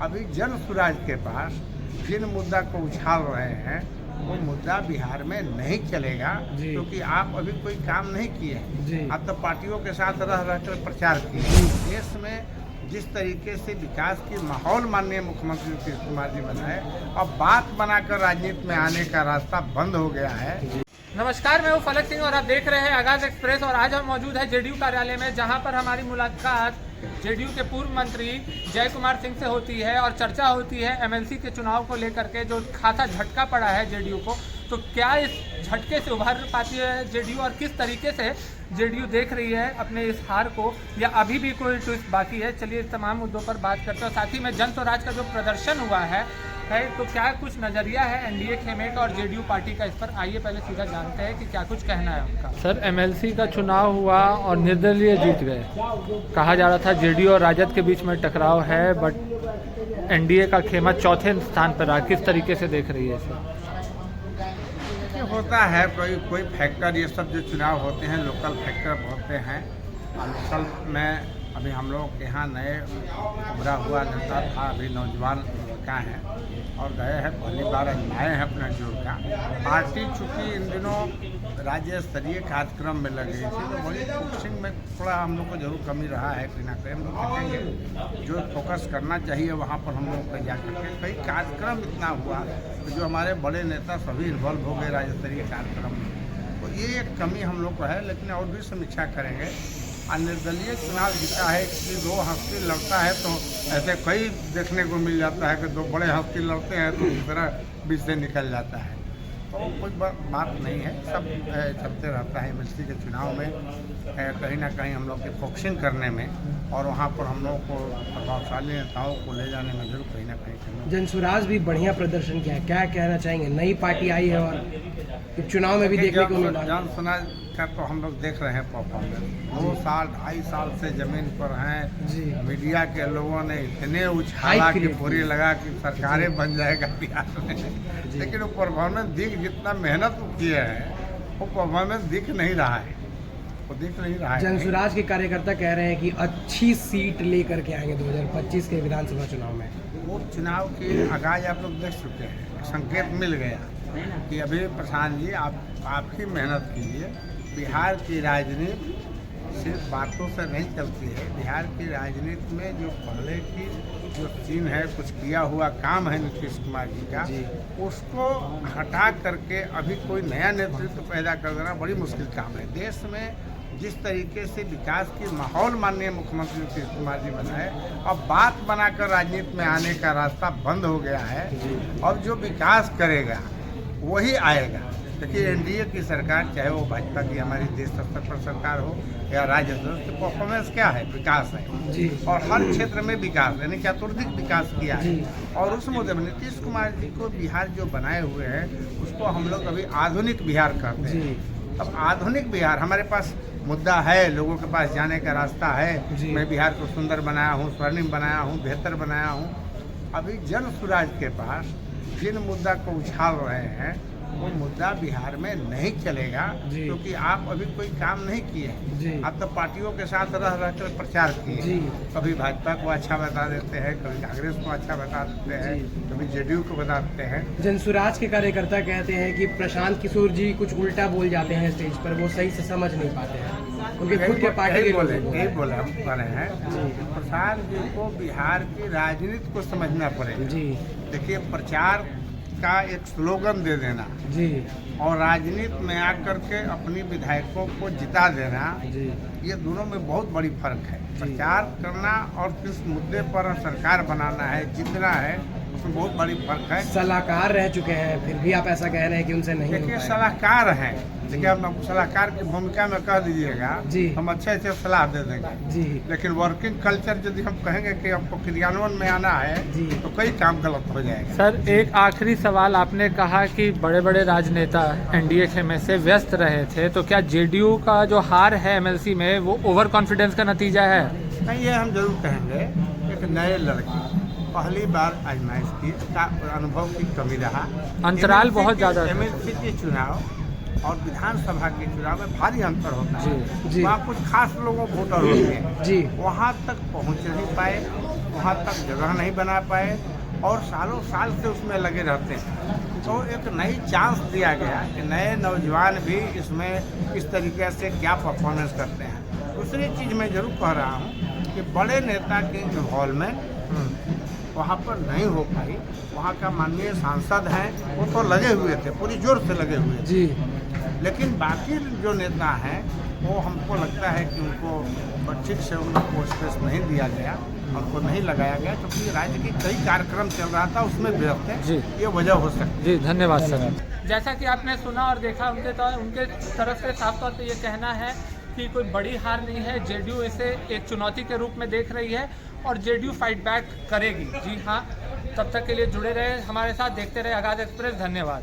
अभी जन स्वराज के पास जिन मुद्दा को उछाल रहे हैं वो मुद्दा बिहार में नहीं चलेगा, क्योंकि आप अभी कोई काम नहीं किए हैं। आप तो पार्टियों के साथ रह रहकर प्रचार किए। देश में जिस तरीके से विकास की माहौल माननीय मुख्यमंत्री नीतीश कुमार जी बनाए, अब बात बनाकर राजनीति में आने का रास्ता बंद हो गया है। नमस्कार, मैं हूँ फलक सिंह और आप देख रहे हैं आगाज एक्सप्रेस। और आज हम मौजूद है जेडीयू कार्यालय में, जहां पर हमारी मुलाकात जेडीयू के पूर्व मंत्री जय कुमार सिंह से होती है और चर्चा होती है एमएलसी के चुनाव को लेकर के, जो खासा झटका पड़ा है जेडीयू को। तो क्या इस झटके से उभर पाती है जेडीयू और किस तरीके से जेडीयू देख रही है अपने इस हार को, या अभी भी कोई ट्विस्ट बाकी है? चलिए इस तमाम मुद्दों पर बात करते हैं। साथ ही में जन स्वराज का जो प्रदर्शन हुआ है तो क्या कुछ नजरिया है एनडीए खेमे का और जेडीयू पार्टी का इस पर? आइए पहले सीधा जानते हैं कि क्या कुछ कहना है उनका। सर, एमएलसी का चुनाव हुआ और निर्दलीय जीत गए। कहा जा रहा था जेडीयू और राजद के बीच में टकराव है, बट एनडीए का खेमा चौथे स्थान पर रहा। किस तरीके से देख रही है सर? होता है कोई फैक्टर, ये सब जो चुनाव होते हैं लोकल फैक्टर होते हैं। लोकल में अभी हम लोग के यहाँ नए उभरा हुआ नेता था, अभी नौजवान लड़का है और गए हैं, पहली बार आजमाए हैं अपना जोर का। पार्टी चूँकि इन दिनों राज्य स्तरीय कार्यक्रम में लगी थी, तो वही फोकसिंग में थोड़ा हम लोग को जरूर कमी रहा है। कहीं ना कहीं हम लोग देखेंगे जो फोकस करना चाहिए वहाँ पर हम लोग को जा करके कई कार्यक्रम इतना हुआ तो जो हमारे बड़े नेता सभी इन्वॉल्व हो गए राज्य स्तरीय कार्यक्रम में, तो ये एक कमी हम लोग को है। लेकिन और भी समीक्षा करेंगे। निर्दलीय चुनाव जीता है कि दो हस्ती लड़ता है तो ऐसे कई देखने को मिल जाता है कि दो बड़े हस्ती लड़ते हैं तो दूसरा बीच से निकल जाता है, तो कोई बात नहीं है। सब चलते रहता है एमएलसी के चुनाव में। कहीं ना कहीं हम लोग के फोकसिंग करने में और वहाँ पर हम लोग को प्रभावशाली नेताओं को ले जाने में जरूर कहीं ना कहीं जन स्वराज भी बढ़िया प्रदर्शन किया है। क्या कहना चाहेंगे? नई पार्टी आई है और चुनाव में भी देखने को मिला। जन स्वराज का तो हम लोग देख रहे हैं परफॉर्मेंस। 2 साल 2.5 साल से जमीन पर हैं। मीडिया के लोगों ने इतने उछाला कि पूरी लगा कि सरकारें बन जाएगा बिहार में, लेकिन वो परफॉर्मेंस दिख, जितना मेहनत किए हैं वो परफॉर्मेंस दिख नहीं रहा है, वो दिख नहीं रहा है। जन स्वराज के कार्यकर्ता कह रहे हैं कि अच्छी सीट लेकर के आएंगे 2025 के विधानसभा चुनाव में। वो चुनाव की आगाज आप लोग देख चुके हैं, संकेत मिल गया कि अभी प्रधान जी आप ही मेहनत कीजिए। बिहार की राजनीति सिर्फ बातों से नहीं चलती है। बिहार की राजनीति में जो पहले की जो सीन है, कुछ किया हुआ काम है नीतीश कुमार जी का, उसको हटा करके अभी कोई नया नेतृत्व पैदा कर देना बड़ी मुश्किल काम है। देश में जिस तरीके से विकास की माहौल माननीय मुख्यमंत्री नीतीश कुमार जी बनाए, अब बात बनाकर राजनीति में आने का रास्ता बंद हो गया है। और जो विकास करेगा वही आएगा। देखिए एनडीए की सरकार, चाहे वो भाजपा की हमारी देश स्तर पर सरकार हो या राज्य स्तर पर, परफॉर्मेंस क्या है? विकास है जी। और हर क्षेत्र में विकास, यानी कि अत्यधिक विकास किया है। और उस मुद्दे में नीतीश कुमार जी को बिहार जो बनाए हुए हैं उसको हम लोग अभी आधुनिक बिहार कहते हैं। अब आधुनिक बिहार हमारे पास मुद्दा है, लोगों के पास जाने का रास्ता है। मैं बिहार को सुंदर बनाया हूँ, स्वर्णिम बनाया हूँ, बेहतर बनाया हूँ। अभी जन स्वराज के पास जिन मुद्दा को उछाल रहे हैं वो मुद्दा बिहार में नहीं चलेगा, क्योंकि आप अभी कोई काम नहीं किए हैं। आप तो पार्टियों के साथ रह रहकर प्रचार किए। कभी भाजपा को अच्छा बता देते हैं, कभी कांग्रेस को अच्छा बता देते हैं, कभी जेडीयू को बताते हैं। जन स्वराज के कार्यकर्ता कहते हैं कि प्रशांत किशोर जी कुछ उल्टा बोल जाते हैं स्टेज पर, वो सही से समझ नहीं पाते हैं। उनके खुद के पार्टी के बोले हम कह रहे हैं प्रशांत जी को बिहार की राजनीति को समझना पड़ेगा। देखिए, प्रचार का एक स्लोगन दे देना जी और राजनीति में आकर के अपनी विधायकों को जिता देना जी, ये दोनों में बहुत बड़ी फर्क है। प्रचार करना और किस मुद्दे पर सरकार बनाना है, जीतना है, उसमें बहुत बड़ी फर्क है। सलाहकार रह चुके हैं, फिर भी आप ऐसा कह रहे हैं कि उनसे नहीं। देखिए, सलाहकार हैं, देखिए हम सलाहकार की भूमिका में कह दीजिएगा जी, हम अच्छे सलाह दे देंगे जी। लेकिन वर्किंग कल्चर यदि हम कहेंगे कि आपको क्रियान्वयन में आना है जी, तो कई काम गलत हो जाएगा। सर, एक आखिरी सवाल, आपने कहा कि बड़े बड़े राजनेता एनडीए खेमे से व्यस्त रहे थे, तो क्या जेडीयू का जो हार है एमएलसी में वो ओवर कॉन्फिडेंस का नतीजा है? नहीं, ये हम जरूर कहेंगे। एक नए लड़के पहली बार आजमाइश की का अनुभव की कमी रहा। अंतराल बहुत ज़्यादा। एमएलसी के चुनाव और विधानसभा के चुनाव में भारी अंतर होता है। वहाँ कुछ खास लोगों वोटर होते हैं, वहाँ तक पहुँच नहीं पाए। वहाँ तक जगह नहीं बना पाए और सालों साल से उसमें लगे रहते हैं। तो एक नई चांस दिया गया कि नए नौजवान भी इसमें इस तरीके से क्या परफॉर्मेंस करते हैं। दूसरी चीज़ मैं जरूर कह रहा हूँ कि बड़े नेता की इन्वॉल्वमेंट वहाँ पर नहीं हो पाई। वहाँ का माननीय सांसद हैं वो तो लगे हुए थे, पूरी जोर से लगे हुए थे जी, लेकिन बाकी जो नेता हैं वो हमको लगता है कि उनको ठीक से उनको स्पेस नहीं दिया गया, उनको नहीं लगाया गया क्योंकि राज्य के कई कार्यक्रम चल रहा था उसमें व्यस्त है। जी। ये वजह हो सकती जी धन्यवाद सर। जैसा कि आपने सुना और देखा उनके तरफ से साफ तौर पे ये कहना है कि कोई बड़ी हार नहीं है, जेडीयू इसे एक चुनौती के रूप में देख रही है और जेडीयू फाइट बैक करेगी। जी हाँ, तब तक के लिए जुड़े रहे हमारे साथ, देखते रहे आगाज़ एक्सप्रेस। धन्यवाद।